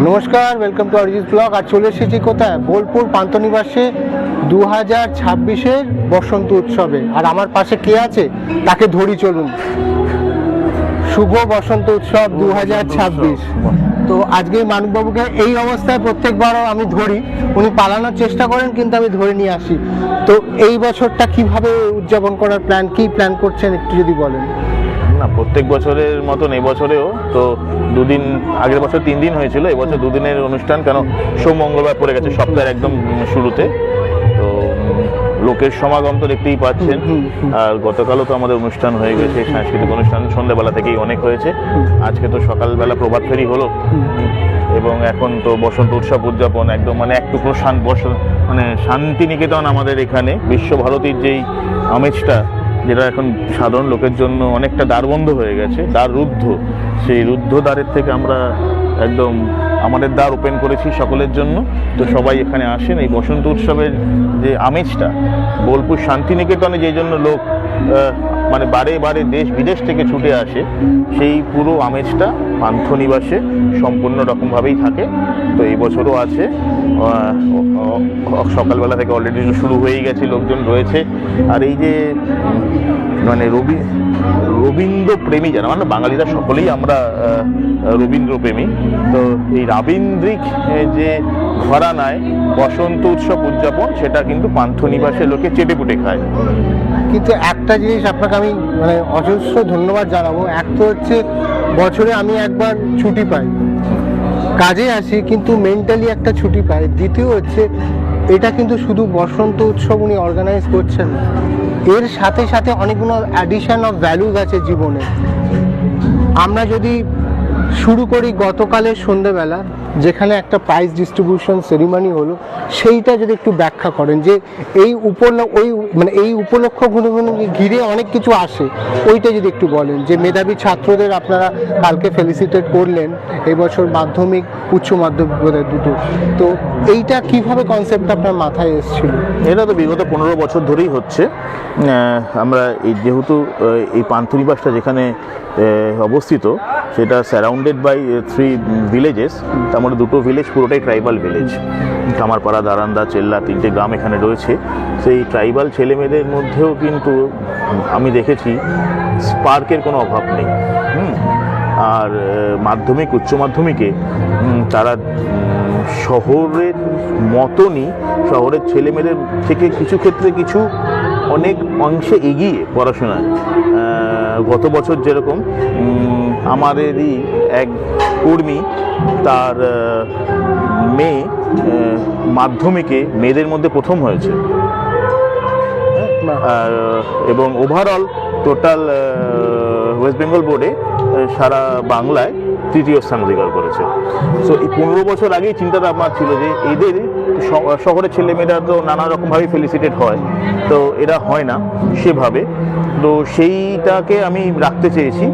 নমস্কার, welcome to Arijit blog. আর চলে এসেছি কোথায়? বোলপুর পান্থনিবাসে 2026-এর বসন্ত উৎসবে। আর আমার পাশে কে আছে তাকে ধরি, চলুন। শুভ বসন্ত উৎসব 2026। তো আজকে মানববাবুকে এই অবস্থায় প্রত্যেকবারও আমি ধরি, উনি পালানোর চেষ্টা করেন কিন্তু আমি ধরে নিয়ে আসি। তো এই বছরটা কিভাবে উদযাপন করার প্ল্যান, কি প্ল্যান করছেন একটু যদি বলেন। না, প্রত্যেক বছরের মতন এবছরেও তো দুদিন, আগের বছর 3 দিন হয়েছিল, এবছর 2 দিনের অনুষ্ঠান। কেন সোম মঙ্গলবার পড়ে গেছে সপ্তাহের একদম শুরুতে, তো লোকের সমাগম তো দেখতেই পাচ্ছেন। আর গতকালও তো আমাদের অনুষ্ঠান হয়ে গেছে, সাংস্কৃতিক অনুষ্ঠান সন্ধ্যাবেলা থেকেই অনেক হয়েছে। আজকে তো সকালবেলা প্রভাত ফেরি হলো, এবং এখন তো বসন্ত উৎসব উদযাপন একদম মানে এক টুকরো মানে শান্তিনিকেতন আমাদের এখানে বিশ্বভারতীর যেই আমেজটা, যেটা এখন সাধারণ লোকের জন্য অনেকটা দ্বারবন্ধ হয়ে গেছে, দ্বার রুদ্ধ, সেই রুদ্ধ দ্বারের থেকে আমরা একদম আমাদের দ্বার ওপেন করেছি সকলের জন্য। তো সবাই এখানে আসেন। এই বসন্ত উৎসবের যে আমেজটা, বোলপুর শান্তিনিকেতনে যেই জন্য লোক মানে বারে বারে দেশ বিদেশ থেকে ছুটে আসে, সেই পুরো আমেজটা পান্থনিবাসে সম্পূর্ণ রকমভাবেই থাকে। তো এই বছরও আছে, সকালবেলা থেকে অলরেডি শুরু হয়েই গেছে, লোকজন রয়েছে। আর এই যে মানে রবীন্দ্র প্রেমী যারা, মানে বাঙালিরা সকলেই আমরা রবীন্দ্র প্রেমী, তো এই রাবীন্দ্রিক যে ঘরানায় বসন্ত উৎসব উদযাপন, সেটা কিন্তু পান্থনিবাসে লোকে চেটেপুটে খায়। কিন্তু একটা জিনিস আপনাকে আমি মানে অজস্র ধন্যবাদ জানাবো। এক তো হচ্ছে বছরে আমি একবার ছুটি পাই, কাজে আসি কিন্তু মেন্টালি একটা ছুটি পাই। দ্বিতীয় হচ্ছে এটা কিন্তু শুধু বসন্ত উৎসব উনি অর্গানাইজ করছেন না, এর সাথে সাথে অনেকগুলো অ্যাডিশন অফ ভ্যালুজ আছে জীবনে। আমরা যদি শুরু করি গতকালের সন্ধ্যেবেলা, যেখানে একটা প্রাইজ ডিস্ট্রিবিউশন সেরিমনি হলো, সেইটা যদি একটু ব্যাখ্যা করেন যে এই উপলক্ষগুলো ঘিরে অনেক কিছু আসে, ওইটা যদি একটু বলেন। যে মেধাবী ছাত্রদের আপনারা কালকে ফেলিসিটেট করলেন, এবছর মাধ্যমিক উচ্চ মাধ্যমিক বোধহয় দুটো, তো এইটা কিভাবে কনসেপ্ট আপনার মাথায় এসেছিল? এটা তো বিগত 15 বছর ধরেই হচ্ছে। আমরা যেহেতু এই পান্থনিবাসটা যেখানে অবস্থিত, সেটা সারাউন্ডেড বাই 3 ভিলেজেস। তার মধ্যে 2টো ভিলেজ পুরোটাই ট্রাইবাল ভিলেজ, কামারপাড়া, দারান্দা, চেল্লা, 3টে গ্রাম এখানে রয়েছে। সেই ট্রাইবাল ছেলেমেয়েদের মধ্যেও কিন্তু আমি দেখেছি স্পার্কের কোনো অভাব নেই। আর মাধ্যমিক উচ্চ মাধ্যমিকে তারা শহরের মতনই, শহরের ছেলেমেয়েদের থেকে কিছু ক্ষেত্রে কিছু অনেক অংশে এগিয়ে পড়াশোনায়। গত বছর যেরকম আমাদেরই এক কর্মী, তার মেয়ে মাধ্যমিকে মেয়েদের মধ্যে প্রথম হয়েছে, এবং ওভারঅল টোটাল ওয়েস্ট বেঙ্গল বোর্ডে সারা বাংলায় 3য় স্থান অধিকার করেছে। সো এই 15 বছর আগেই চিন্তাটা আমার ছিল যে এদের শহরের ছেলেমেয়েরা তো নানা রকমভাবেই ফেলিসিটেট হয়, তো এরা হয় না সেভাবে। তো সেইটাকে আমি রাখতে চেয়েছি,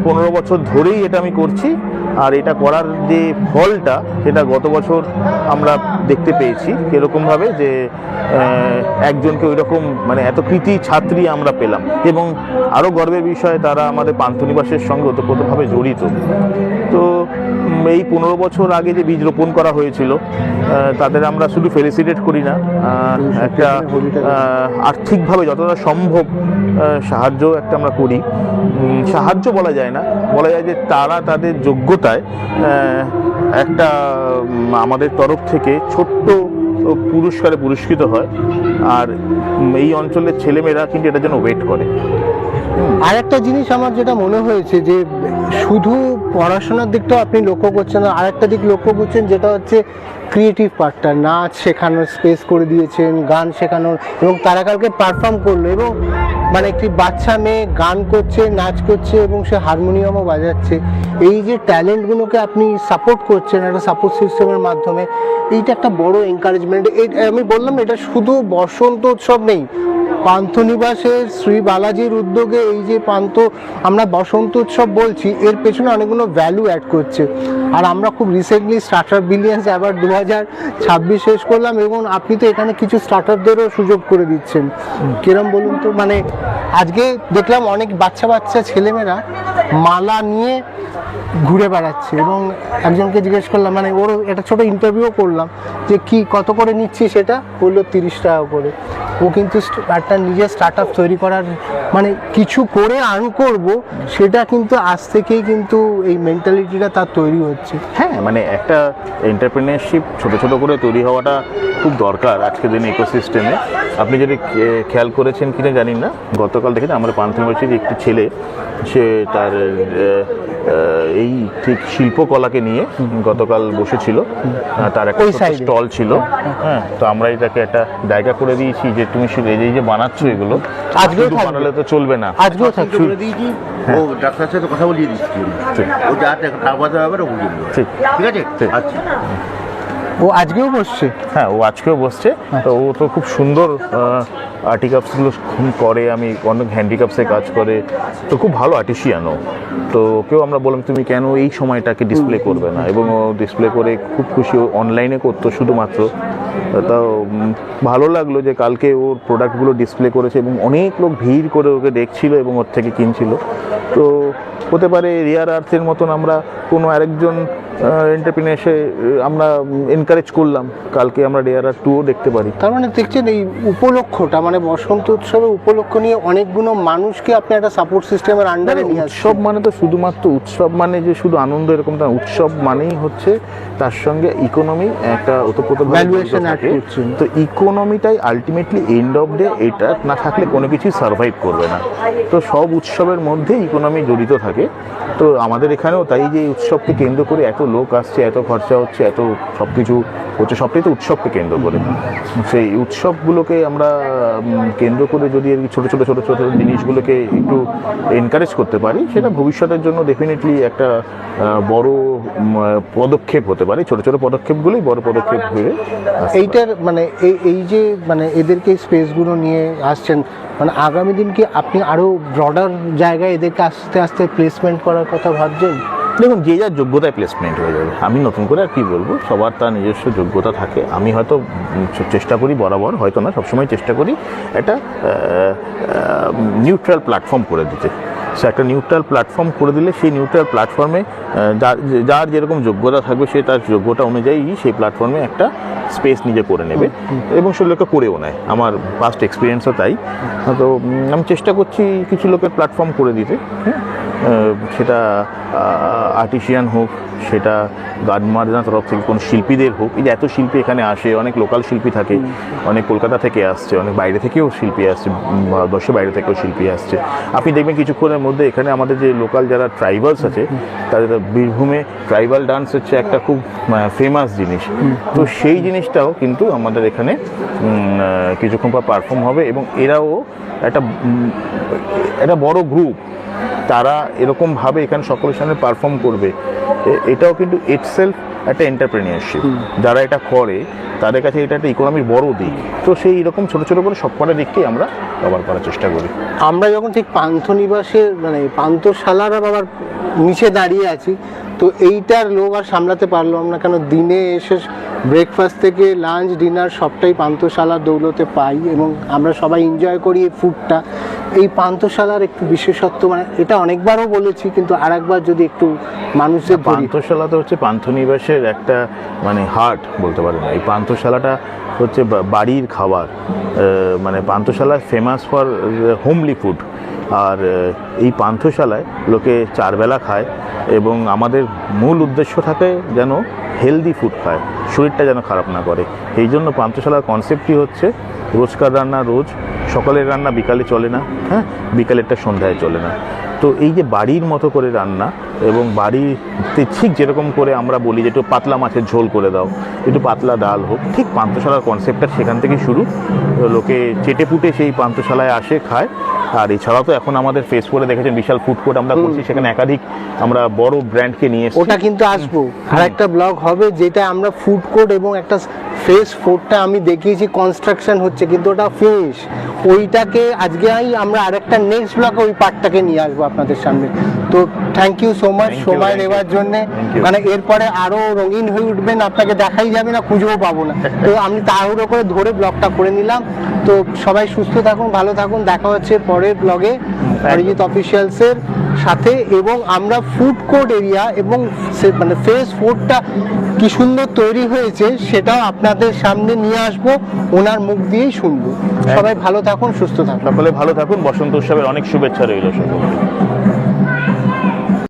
15 বছর ধরেই এটা আমি করছি। আর এটা করার যে ফলটা, সেটা গত বছর আমরা দেখতে পেয়েছি এরকমভাবে যে একজনকে ওই রকম মানে এত কৃতি ছাত্রী আমরা পেলাম, এবং আরও গর্বের বিষয় তারা আমাদের পান্থনিবাসের সঙ্গে ওতপ্রোতভাবে জড়িত। তো এই 15 বছর আগে যে বীজ রোপণ করা হয়েছিল, তাদের আমরা শুধু ফেলিসিটেট করি না, একটা আর্থিকভাবে যতটা সম্ভব সাহায্য একটা আমরা করি। সাহায্য বলা যায় না, বলা যায় যে তারা তাদের যোগ্যতায় একটা আমাদের তরফ থেকে ছোট্ট পুরস্কারে পুরস্কৃত হয়। আর এই অঞ্চলের ছেলেমেয়েরা কিন্তু এটার জন্য ওয়েট করে। আর একটা জিনিস আমার যেটা মনে হয়েছে যে শুধু পড়াশোনার দিকটাও আপনি লক্ষ্য করছেন না, আর একটা দিক লক্ষ্য করছেন, যেটা হচ্ছে ক্রিয়েটিভ পার্টটা। নাচ শেখানোর স্পেস করে দিয়েছেন, গান শেখানোর, এবং তারা কালকে পারফর্ম করলো, এবং মানে একটি বাচ্চা মেয়ে গান করছে, নাচ করছে, এবং সে হারমোনিয়ামও বাজাচ্ছে। এই যে ট্যালেন্টগুলোকে আপনি সাপোর্ট করছেন একটা সাপোর্ট সিস্টেমের মাধ্যমে, এইটা একটা বড় এনকারেজমেন্ট। আমি বললাম এটা শুধু বসন্ত উৎসব নেই, পান্থনিবাসের শ্রী বালাজির উদ্যোগে এই যে আমরা বসন্ত উৎসব বলছি, এর পেছনে অনেকগুলো ভ্যালু অ্যাড করছে। আর আমরা খুব রিসেন্টলি স্টার্টআপ বিলিয়ন্স অ্যাওয়ার্ড 2026 শেষ করলাম, এবং আপনি তো এখানে কিছু স্টার্টআপদেরও সুযোগ করে দিচ্ছেন। কিরম বলুন তো, মানে আজকে দেখলাম অনেক বাচ্চা ছেলেমেয়েরা মালা নিয়ে ঘুরে বেড়াচ্ছে। এবং একজনকে জিজ্ঞেস করলাম, মানে ওর একটা ছোট ইন্টারভিউ করলাম যে কি কত করে নিচ্ছি, সেটা বললো 30 টাকা করে। ও কিন্তু একটা নিজের স্টার্ট আপ তৈরি করার, মানে কিছু করে আর্ন করব, সেটা কিন্তু আজ থেকেই কিন্তু এই মেন্টালিটিটা তার তৈরি হচ্ছে। হ্যাঁ, মানে একটা এন্টারপ্রেনারশিপ ছোট ছোট করে তৈরি হওয়াটা খুব দরকার আজকের দিনে ইকোসিস্টেমে। আপনি যদি খেয়াল করেছেন কিনা জানি না, গতকাল দেখেন আমার পান্থনিবাসীর একটি ছেলে, সে তার এই ঠিক শিল্পকলাকে নিয়ে গতকাল বসেছিল, তার একটা স্টল ছিল। হ্যাঁ, তো আমরা এটাকে একটা জায়গা করে দিয়েছি যে তুমি শুধু এই যে বানাচ্ছ এগুলো, আজকেও শুধু বানালে তো চলবে না। আজকেও থাকছে। করে দিয়েছি, ও ডাক্তারের সাথে কথা বলিয়ে দিচ্ছি, ও যা টাকা পয়সা হবে ও বুঝে নেবে। ঠিক ঠিক আছে, ঠিক। আচ্ছা। ও আজকেও বসছে? হ্যাঁ, ও আজকেও বসছে। তো ও তো খুব সুন্দর আর্টিকাপসগুলো করে, আমি অনেক হ্যান্ডিক্রাফটসে কাজ করে, তো খুব ভালো আর্টিশিয়ানও। তো ওকেও আমরা বললাম তুমি কেন এই সময়টাকে ডিসপ্লে করবে না, এবং ও ডিসপ্লে করে খুব খুশি। ও অনলাইনে করতো শুধুমাত্র, তাও ভালো লাগলো যে কালকে ওর প্রোডাক্টগুলো ডিসপ্লে করেছে এবং অনেক লোক ভিড় করে ওকে দেখছিল এবং ওর থেকে কিনছিল। তো হতে পারে রিয়ার আর্থের মতন আমরা কোনো আরেকজন এন্টারপ্রেনারকে আমরা এনকারেজ করলাম, কালকে আমরা রিয়ার আর্ট 2ও দেখতে পারি। তার মানে দেখছেন এই উপলক্ষটা, মানে বসন্ত উৎসবের উপলক্ষ নিয়ে অনেকগুলো মানুষকে আপনি একটা সাপোর্ট সিস্টেমের আন্ডারে নিয়ে আসছেন। উৎসব মানে তো শুধুমাত্র উৎসব মানে যে শুধু আনন্দ এরকম না, উৎসব মানেই হচ্ছে তার সঙ্গে ইকোনমি একটা ওতপ্রোত ভ্যালুয়েশন অ্যাড করছেন। তো ইকোনমিটাই আলটিমেটলি এন্ড অফ ডে, এটা না থাকলে কোনো কিছুই সার্ভাইভ করবে না। তো সব উৎসবের মধ্যে ইকোনমি জড়িত থাকে। তো আমাদের এখানেও তাই, যে উৎসবকে কেন্দ্র করে এত লোক আসছে, এত খরচা হচ্ছে, এত সব কিছু হচ্ছে, সবটাই তো উৎসবকে কেন্দ্র করে। সেই উৎসবগুলোকে আমরা কেন্দ্র করে যদি ছোটো ছোটো ছোটো ছোটো জিনিসগুলোকে একটু এনকারেজ করতে পারি, সেটা ভবিষ্যতের জন্য ডেফিনেটলি একটা বড় পদক্ষেপ হতে পারে। ছোটো ছোটো পদক্ষেপগুলোই বড় পদক্ষেপ হয়ে এইটার মানে এই যে মানে এদেরকে স্পেসগুলো নিয়ে আসছেন, মানে আগামী দিন কি আপনি আরও ব্রডার জায়গায় এদেরকে আস্তে আস্তে প্লেসমেন্ট করার কথা ভাবছেন? দেখুন, যে যার যোগ্যতায় প্লেসমেন্ট হয়ে যাবে। আমি নতুন করে আর কি বলবো, সবার তার নিজস্ব যোগ্যতা থাকে। আমি হয়তো চেষ্টা করি বরাবর, হয়তো না সবসময় চেষ্টা করি একটা নিউট্রাল প্ল্যাটফর্ম করে দিতে। সে একটা নিউট্রাল প্ল্যাটফর্ম করে দিলে সেই নিউট্রাল প্ল্যাটফর্মে যার যেরকম যোগ্যতা থাকবে সে তার যোগ্যতা অনুযায়ী সেই প্ল্যাটফর্মে একটা স্পেস নিজে করে নেবে এবং সে লোকে করেও নেয়। আমার পাস্ট এক্সপিরিয়েন্সও তাই। তো আমি চেষ্টা করছি কিছু লোকের প্ল্যাটফর্ম করে দিতে। হ্যাঁ, সেটা আর্টিশিয়ান হোক, সেটা গার্ডমার্জার তরফ থেকে কোনো শিল্পীদের হোক। এই যে এত শিল্পী এখানে আসে, অনেক লোকাল শিল্পী থাকে, অনেক কলকাতা থেকে আসছে, অনেক বাইরে থেকেও শিল্পী আসছে, ভারতবর্ষের বাইরে থেকেও শিল্পী আসছে। আপনি দেখবেন কিছুক্ষণের মধ্যে এখানে আমাদের যে লোকাল যারা ট্রাইবালস আছে, তাদের বীরভূমে ট্রাইবাল ডান্স হচ্ছে একটা খুব ফেমাস জিনিস। তো সেই জিনিসটাও কিন্তু আমাদের এখানে কিছুক্ষণ পর পারফর্ম হবে, এবং এরাও একটা বড় গ্রুপ, তারা এরকমভাবে এখানে সকলের সামনে পারফর্ম করবে। এটাও কিন্তু ইটসেলফ একটা এন্টারপ্রেনিয়ারশিপ। যারা এটা করে তাদের কাছে এটা একটা ইকোনমির বড় দিক। তো সেই রকম ছোটো ছোটো করে সব কটা দিককেই আমরা কভার করার চেষ্টা করি। আমরা যখন ঠিক পান্থনিবাসের মানে পান্থশালার আবার নিচে দাঁড়িয়ে আছি, তো এইটার লোক আর সামলাতে পারলাম না, কেন দিনে এসে ব্রেকফাস্ট থেকে লাঞ্চ ডিনার সবটাই পান্থশালার দৌলতে পাই এবং আমরা সবাই এনজয় করি এই ফুডটা। এই পান্থশালার একটু বিশেষত্ব, মানে এটা অনেকবারও বলেছি, কিন্তু আর একবার যদি একটু মানুষের পান্থশালা তো হচ্ছে পান্থনিবাসের একটা মানে হার্ট বলতে পারেন। এই পান্থশালাটা হচ্ছে বাড়ির খাবার, মানে পান্থশালা ফেমাস ফর হোমলি ফুড। আর এই পান্থশালায় লোকে 4 বেলা খায় এবং আমাদের মূল উদ্দেশ্য থাকে যেন হেলদি ফুড খায়, শরীরটা যেন খারাপ না করে। এই জন্য পান্থশালার কনসেপ্টই হচ্ছে রোজকার রান্না রোজ, সকালের রান্না বিকালে চলে না, হ্যাঁ, বিকালেরটা সন্ধ্যায় চলে না। তো এই যে বাড়ির মতো করে রান্না, এবং বাড়িতে ঠিক যেরকম করে আমরা বলি যে একটু পাতলা মাছের ঝোল করে দাও, একটু পাতলা ডাল হোক, ঠিক পান্থশালার কনসেপ্টটা সেখান থেকেই শুরু। লোকে চেটে পুটে সেই পান্থশালায় আসে, খায়। আর এছাড়াও তো এখন আমাদের ফেসবুকে দেখেছেন বিশাল ফুড কোর্ট আমরা করছি, সেখানে একাধিক আমরা বড় ব্র্যান্ডকে নিয়ে এসেছি। ওটা কিন্তু আসবো, আর একটা ব্লগ হবে যেটা আমরা ফুড কোর্ট এবং একটা ফেস ফুডটা আমি দেখিয়েছি, কনস্ট্রাকশন হচ্ছে কিন্তু ওটা ফিনিশ। ওইটাকে আজকে আমরা আরেকটা নেক্সট ব্লগে ওই পার্টটাকে নিয়ে আসবো আপনাদের সামনে। তো থ্যাংক ইউ সো মাচ সময় নেওয়ার জন্যে। মানে এরপরে আরো রঙিন হয়ে উঠবেন, আপনাকে দেখাই যাবে না, খুঁজেও পাবো না। তো আমি তাড়াহুড়ো করে ধরে ব্লগটা করে নিলাম। তো সবাই সুস্থ থাকুন, ভালো থাকুন, দেখা হচ্ছে পরের ব্লগে অরিজিৎ অফিসিয়ালসের সাথে, এবং আমরা ফুড কোর্ট এরিয়া এবং মানে ফ্রেশ ফুডটা কি সুন্দর তৈরি হয়েছে সেটাও আপনাদের সামনে নিয়ে আসবো, ওনার মুখ দিয়েই শুনবো। সবাই ভালো থাকুন, সুস্থ থাকুন। সকলে ভালো থাকুন, বসন্ত উৎসবের অনেক শুভেচ্ছা রইল সকলকে।